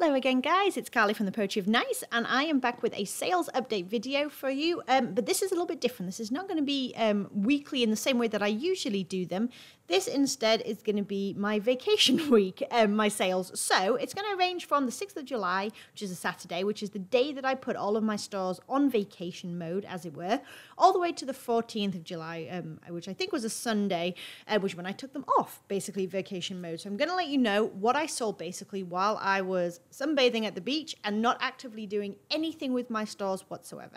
Hello again, guys. It's Carly from the Poetry of Nice, and I am back with a sales update video for you. But this is a little bit different. This is not going to be weekly in the same way that I usually do them. This instead is going to be my vacation week, my sales. So it's going to range from the 6th of July, which is a Saturday, which is the day that I put all of my stores on vacation mode, as it were, all the way to the 14th of July, which I think was a Sunday, which when I took them off, basically vacation mode. So I'm going to let you know what I sold basically while I was sunbathing at the beach and not actively doing anything with my stores whatsoever.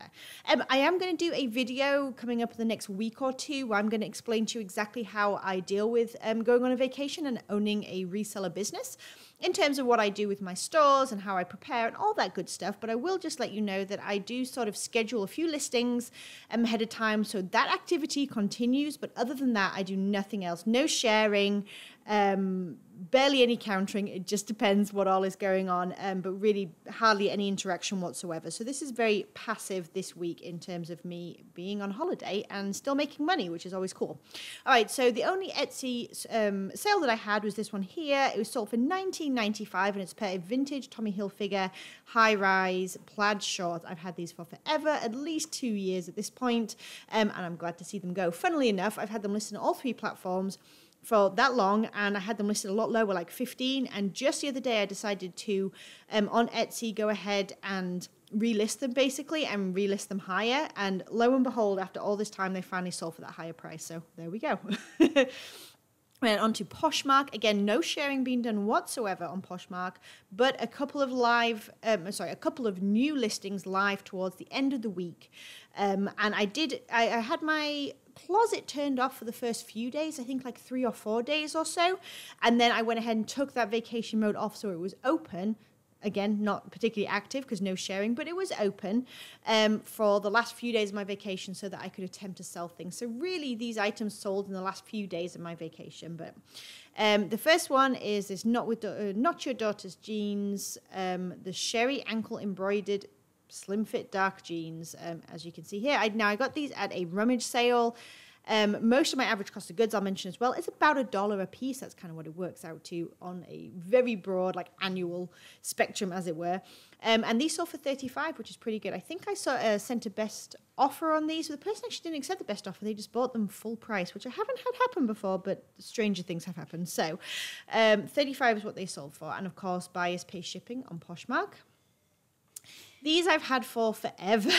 I am going to do a video coming up in the next week or two where I'm going to explain to you exactly how I deal with going on a vacation and owning a reseller business in terms of what I do with my stores and how I prepare and all that good stuff. But I will just let you know that I do sort of schedule a few listings ahead of time, so that activity continues. But other than that, I do nothing else. No sharing, barely any countering. It just depends what all is going on, but really hardly any interaction whatsoever. So this is very passive this week in terms of me being on holiday and still making money, which is always cool. All right, so the only Etsy sale that I had was this one here. It was sold for $19.95, and it's a pair of vintage Tommy Hilfiger high-rise plaid shorts. I've had these for forever, at least 2 years at this point, and I'm glad to see them go. Funnily enough, I've had them listed on all three platforms for that long, and I had them listed a lot lower, like 15, and just the other day I decided to on Etsy go ahead and relist them basically and relist them higher, and lo and behold, after all this time they finally sold for that higher price. So there we go. Went on to Poshmark. Again, no sharing being done whatsoever on Poshmark, but a couple of a couple of new listings live towards the end of the week. And I had my closet turned off for the first few days, I think like 3 or 4 days or so. And then I went ahead and took that vacation mode off so it was open. Again, not particularly active because no sharing, but it was open for the last few days of my vacation so that I could attempt to sell things. So really, these items sold in the last few days of my vacation. But the first one is this Not Your Daughter's jeans, the Sherry ankle embroidered slim fit dark jeans, as you can see here. I got these at a rummage sale. Most of my average cost of goods, I'll mention as well, is about $1 a piece. That's kind of what it works out to on a very broad, like annual spectrum, as it were. And these sold for $35, which is pretty good. I think I sent a best offer on these. So the person actually didn't accept the best offer. They just bought them full price, which I haven't had happen before, but stranger things have happened. So $35 is what they sold for. And of course, buyers pay shipping on Poshmark. These I've had for forever.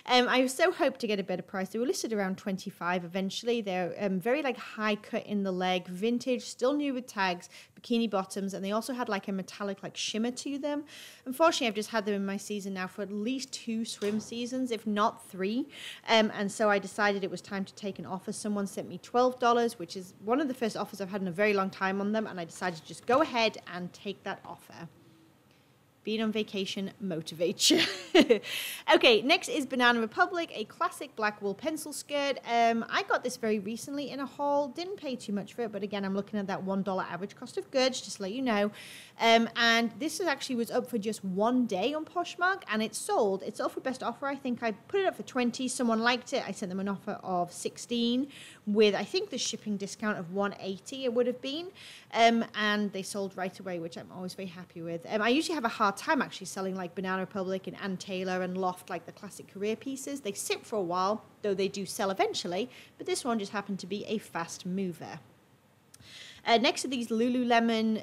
I so hoped to get a better price. They were listed around $25 eventually. They're very like high cut in the leg, vintage, still new with tags, bikini bottoms, and they also had like a metallic like shimmer to them. Unfortunately, I've just had them in my season now for at least 2 swim seasons, if not 3. And so I decided it was time to take an offer. Someone sent me $12, which is one of the first offers I've had in a very long time on them, and I decided to just go ahead and take that offer. Being on vacation motivates you. Okay, next is Banana Republic, a classic black wool pencil skirt. I got this very recently in a haul. Didn't pay too much for it, but again, I'm looking at that $1 average cost of goods, just to let you know. And this was up for just 1 day on Poshmark, and it sold. It's sold for best offer. I think I put it up for 20. Someone liked it. I sent them an offer of 16 with, I think, the shipping discount of 180 it would have been. And they sold right away, which I'm always very happy with. I usually have a hard time actually selling like Banana Republic and Ann Taylor and Loft, like the classic career pieces. They sit for a while, though they do sell eventually, but this one just happened to be a fast mover. Next to these Lululemon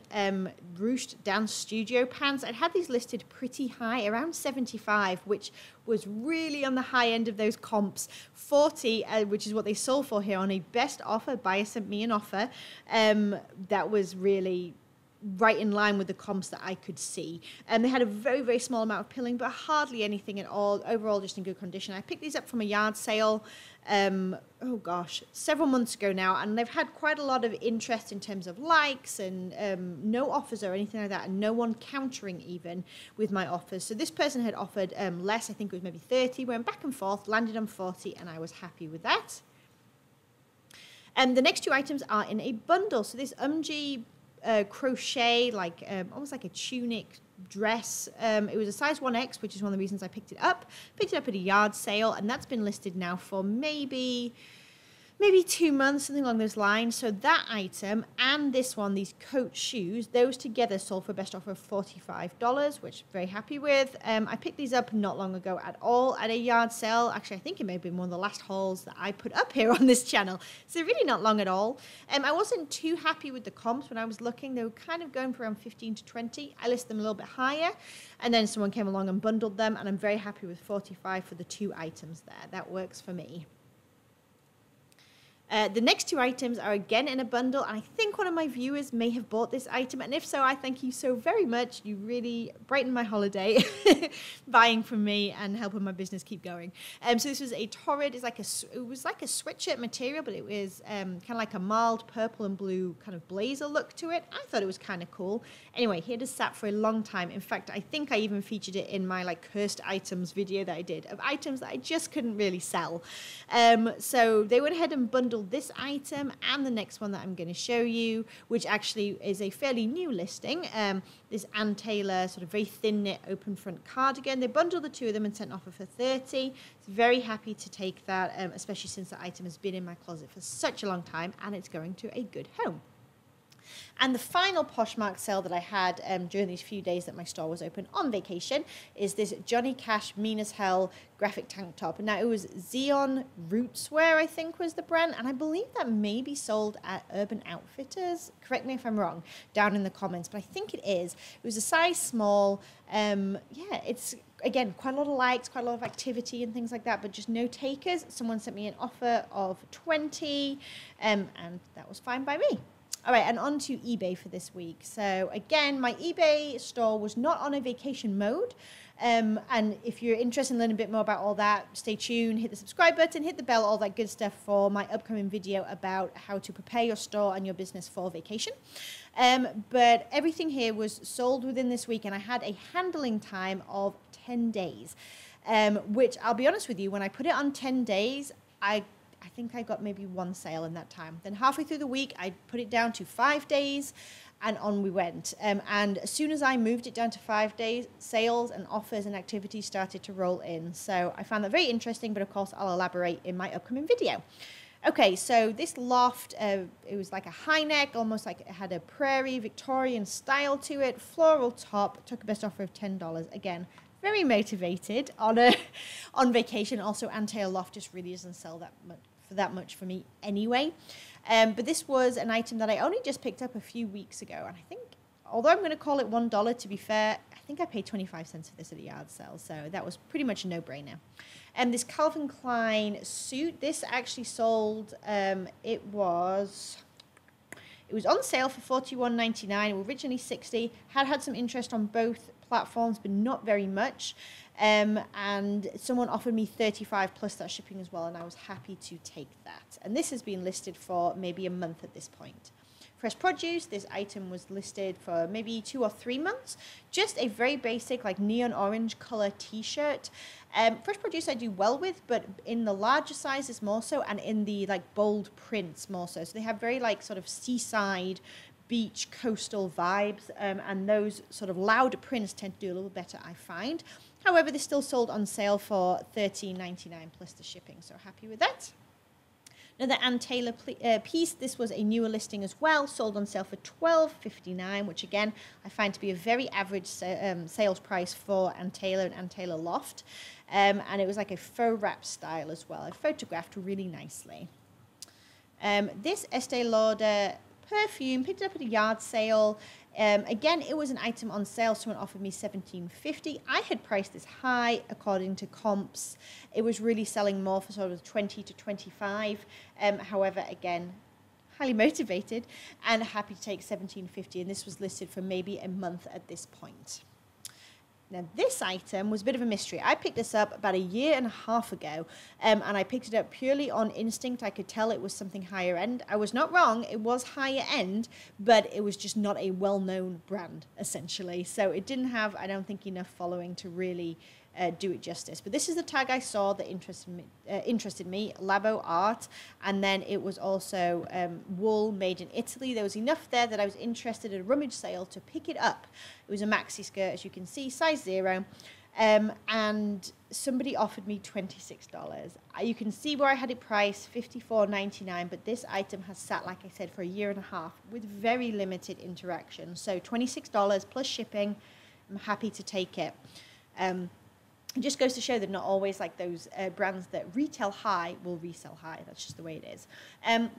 ruched dance studio pants. I'd had these listed pretty high, around 75, which was really on the high end of those comps. 40, which is what they sold for here on a best offer. Buyer sent me an offer that was really right in line with the comps that I could see. And they had a very, very small amount of pilling, but hardly anything at all. Overall, just in good condition. I picked these up from a yard sale, several months ago now, and they've had quite a lot of interest in terms of likes and no offers or anything like that, and no one countering even with my offers. So this person had offered less, I think it was maybe 30, went back and forth, landed on 40, and I was happy with that. And the next 2 items are in a bundle. So this crochet, like almost like a tunic dress. It was a size 1X, which is one of the reasons I picked it up. Picked it up at a yard sale, and that's been listed now for maybe maybe 2 months, something along those lines. So that item and this one, these Coach shoes, those together sold for a best offer of $45, which I'm very happy with. I picked these up not long ago at all at a yard sale. Actually, I think it may have been one of the last hauls that I put up here on this channel. So really not long at all. I wasn't too happy with the comps when I was looking. They were kind of going for around 15 to 20. I listed them a little bit higher, and then someone came along and bundled them, and I'm very happy with 45 for the 2 items there. That works for me. The next 2 items are again in a bundle, and I think one of my viewers may have bought this item, and if so, I thank you so very much. You really brightened my holiday buying from me and helping my business keep going. So this was a Torrid. It was like a sweatshirt material, but it was kind of like a mild purple and blue kind of blazer look to it. I thought it was kind of cool. Anyway, here it has sat for a long time. In fact, I think I even featured it in my like cursed items video that I did of items that I just couldn't really sell. So they went ahead and bundled this item and the next one that I'm going to show you, which actually is a fairly new listing. This Ann Taylor sort of very thin knit open front cardigan. They bundled the 2 of them and sent an offer for $30. Very happy to take that, especially since the item has been in my closet for such a long time and it's going to a good home. And the final Poshmark sale that I had during these few days that my store was open on vacation is this Johnny Cash Mean as Hell graphic tank top. Now, it was Zion Rootswear, I think was the brand, and I believe that may be sold at Urban Outfitters. Correct me if I'm wrong down in the comments, but I think it is. It was a size small. Yeah, it's, again, quite a lot of likes, quite a lot of activity and things like that, but just no takers. Someone sent me an offer of 20, and that was fine by me. All right, and on to eBay for this week. So again, my eBay store was not on a vacation mode. And if you're interested in learning a bit more about all that, stay tuned, hit the subscribe button, hit the bell, all that good stuff for my upcoming video about how to prepare your store and your business for vacation. But everything here was sold within this week, and I had a handling time of 10 days, which I'll be honest with you, when I put it on 10 days, I think I got maybe 1 sale in that time. Then halfway through the week, I put it down to 5 days, and on we went. And as soon as I moved it down to 5 days, sales and offers and activities started to roll in. So I found that very interesting, but of course I'll elaborate in my upcoming video. Okay, so this loft, it was like a high neck, almost like it had a prairie Victorian style to it, floral top, took a best offer of $10. Again, very motivated on vacation. Also, Ann Taylor loft just really doesn't sell that much for me anyway. But this was an item that I only just picked up a few weeks ago, and I think, although I'm going to call it $1, to be fair, I think I paid 25 cents for this at a yard sale, so that was pretty much a no-brainer. And this Calvin Klein suit, this actually sold, it was on sale for $41.99. It was originally $60. Had some interest on both platforms, but not very much. And someone offered me $35 plus that shipping as well, and I was happy to take that. And this has been listed for maybe a month at this point. Fresh Produce, this item was listed for maybe 2 or 3 months. Just a very basic, like neon orange color t-shirt. Fresh Produce I do well with, but in the larger sizes more so, and in the like bold prints more so. So they have very like sort of seaside, beach, coastal vibes, and those sort of louder prints tend to do a little better, I find. However, they're still sold on sale for $13.99 plus the shipping, so happy with that. Another Ann Taylor piece, this was a newer listing as well, sold on sale for $12.59, which again, I find to be a very average sales price for Ann Taylor and Ann Taylor Loft. And it was like a faux wrap style as well. I photographed really nicely. This Este Lauder perfume, picked it up at a yard sale. Again, it was an item on sale. Someone offered me $17.50. I had priced this high according to comps. It was really selling more for sort of 20 to 25. However, again, highly motivated and happy to take $17.50. And this was listed for maybe a month at this point. Now, this item was a bit of a mystery. I picked this up about 1.5 years ago, and I picked it up purely on instinct. I could tell it was something higher end. I was not wrong. It was higher end, but it was just not a well-known brand, essentially. So it didn't have, I don't think, enough following to really do it justice. But this is the tag I saw that interested me, Laveau Art, and then it was also wool made in Italy. There was enough there that I was interested in a rummage sale to pick it up. It was a maxi skirt, as you can see, size 0. and somebody offered me $26. You can see where I had it priced, $54.99, but this item has sat, like I said, for a year and a half with very limited interaction. So $26 plus shipping, I'm happy to take it. It just goes to show that not always like those brands that retail high will resell high. That's just the way it is.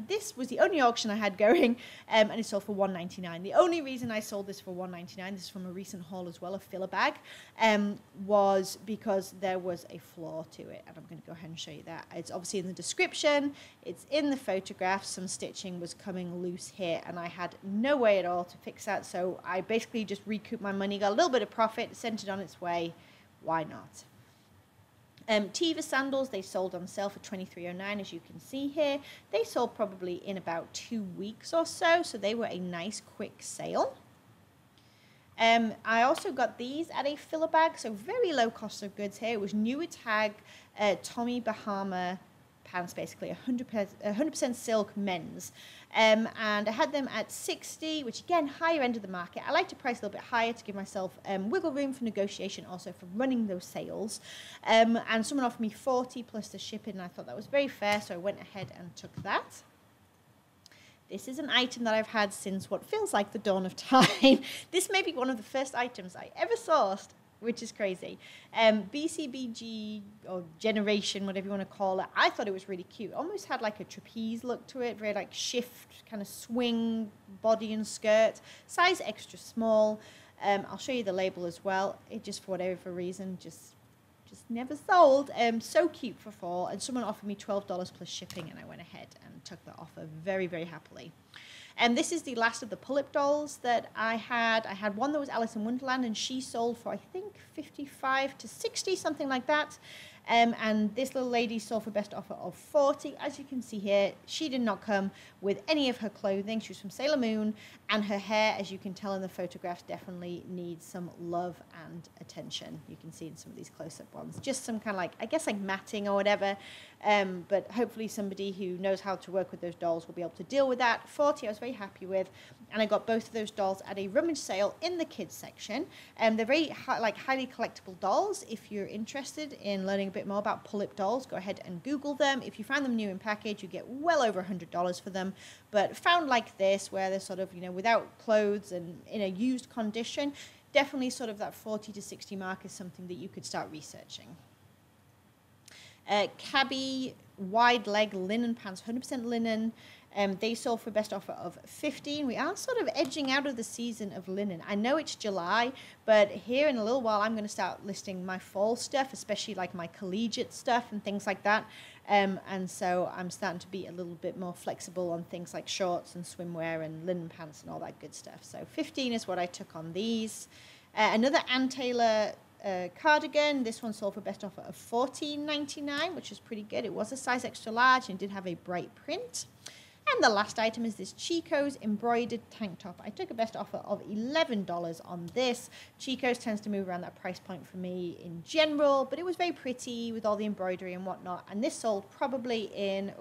This was the only auction I had going, and it sold for $1.99. The only reason I sold this for $1.99, this is from a recent haul as well, a filler bag, was because there was a flaw to it. And I'm going to go ahead and show you that. It's obviously in the description. It's in the photograph. Some stitching was coming loose here, and I had no way at all to fix that. So I basically just recouped my money, got a little bit of profit, sent it on its way. Why not? Teva Sandals, they sold on sale for $23.09, as you can see here. They sold probably in about 2 weeks or so, so they were a nice quick sale. I also got these at a filler bag, so very low cost of goods here. It was newer tag Tommy Bahama pants, basically 100% silk men's, and I had them at $60, which again, higher end of the market. I like to price a little bit higher to give myself wiggle room for negotiation, also for running those sales, and someone offered me $40 plus the shipping, and I thought that was very fair, so I went ahead and took that. This is an item that I've had since what feels like the dawn of time. This may be one of the first items I ever sourced, which is crazy. BCBG, or generation, whatever you want to call it. I thought it was really cute. Almost had like a trapeze look to it, very like shift, kind of swing body and skirt. Size extra small. I'll show you the label as well. It just, for whatever reason, just never sold. So cute for fall. And someone offered me $12 plus shipping, and I went ahead and took the offer very, very happily. And this is the last of the Pullip Dolls that I had. I had one that was Alice in Wonderland, and she sold for, I think, $55 to $60, something like that. And this little lady sold for best offer of $40. As you can see here, she did not come with any of her clothing. She was from Sailor Moon, and her hair, as you can tell in the photographs, definitely needs some love and attention. You can see in some of these close-up ones. Just some kind of like, I guess like matting or whatever. But hopefully somebody who knows how to work with those dolls will be able to deal with that. $40 I was very happy with. And I got both of those dolls at a rummage sale in the kids section. They're very highly collectible dolls. If you're interested in learning a bit more about Pullip Dolls, go ahead and Google them. If you find them new in package, you get well over $100 for them. But found like this, where they're sort of, you know, without clothes and in a used condition, definitely sort of that 40 to 60 mark is something that you could start researching. Cabby wide leg linen pants, 100% linen. They sold for best offer of $15. We are sort of edging out of the season of linen. I know it's July, but here in a little while, I'm going to start listing my fall stuff, especially like my collegiate stuff and things like that. And so I'm starting to be a little bit more flexible on things like shorts and swimwear and linen pants and all that good stuff. So 15 is what I took on these. Another Ann Taylor cardigan. This one sold for best offer of $14.99, which is pretty good. It was a size extra large and did have a bright print. And the last item is this Chico's embroidered tank top. I took a best offer of $11 on this. Chico's tends to move around that price point for me in general, but it was very pretty with all the embroidery and whatnot. And this sold probably in,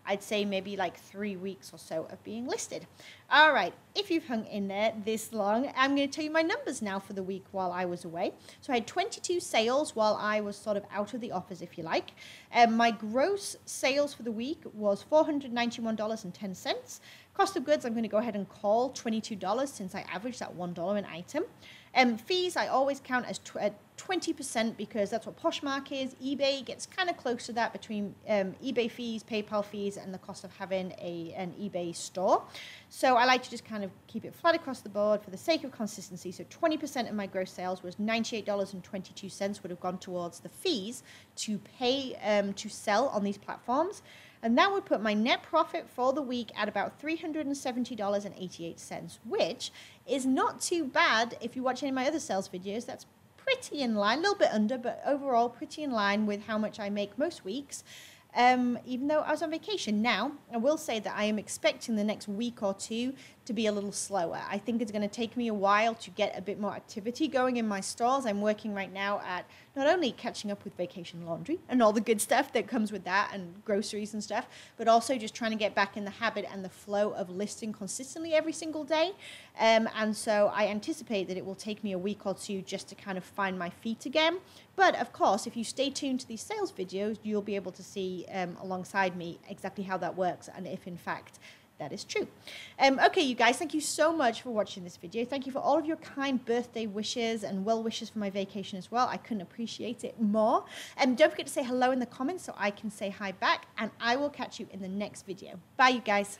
I'd say maybe like 3 weeks or so of being listed. All right, if you've hung in there this long, I'm going to tell you my numbers now for the week while I was away. So I had 22 sales while I was sort of out of the office, if you like. My gross sales for the week was $491.10. Cost of goods, I'm going to go ahead and call $22 since I averaged that $1 an item. Fees, I always count as 20% because that's what Poshmark is. eBay gets kind of close to that between eBay fees, PayPal fees, and the cost of having an eBay store. So I like to just kind of keep it flat across the board for the sake of consistency. So 20% of my gross sales was $98.22 would have gone towards the fees to pay to sell on these platforms. And that would put my net profit for the week at about $370.88, which is not too bad. If you watch any of my other sales videos, that's pretty in line, a little bit under, but overall pretty in line with how much I make most weeks, even though I was on vacation. Now, I will say that I am expecting the next week or two to be a little slower. I think it's going to take me a while to get a bit more activity going in my stores. I'm working right now at not only catching up with vacation laundry and all the good stuff that comes with that and groceries and stuff, but also just trying to get back in the habit and the flow of listing consistently every single day. And so I anticipate that it will take me a week or two just to kind of find my feet again. But of course, if you stay tuned to these sales videos, you'll be able to see alongside me exactly how that works and if in fact that is true. Okay, you guys, thank you so much for watching this video. Thank you for all of your kind birthday wishes and well wishes for my vacation as well. I couldn't appreciate it more. Don't forget to say hello in the comments so I can say hi back, and I will catch you in the next video. Bye, you guys.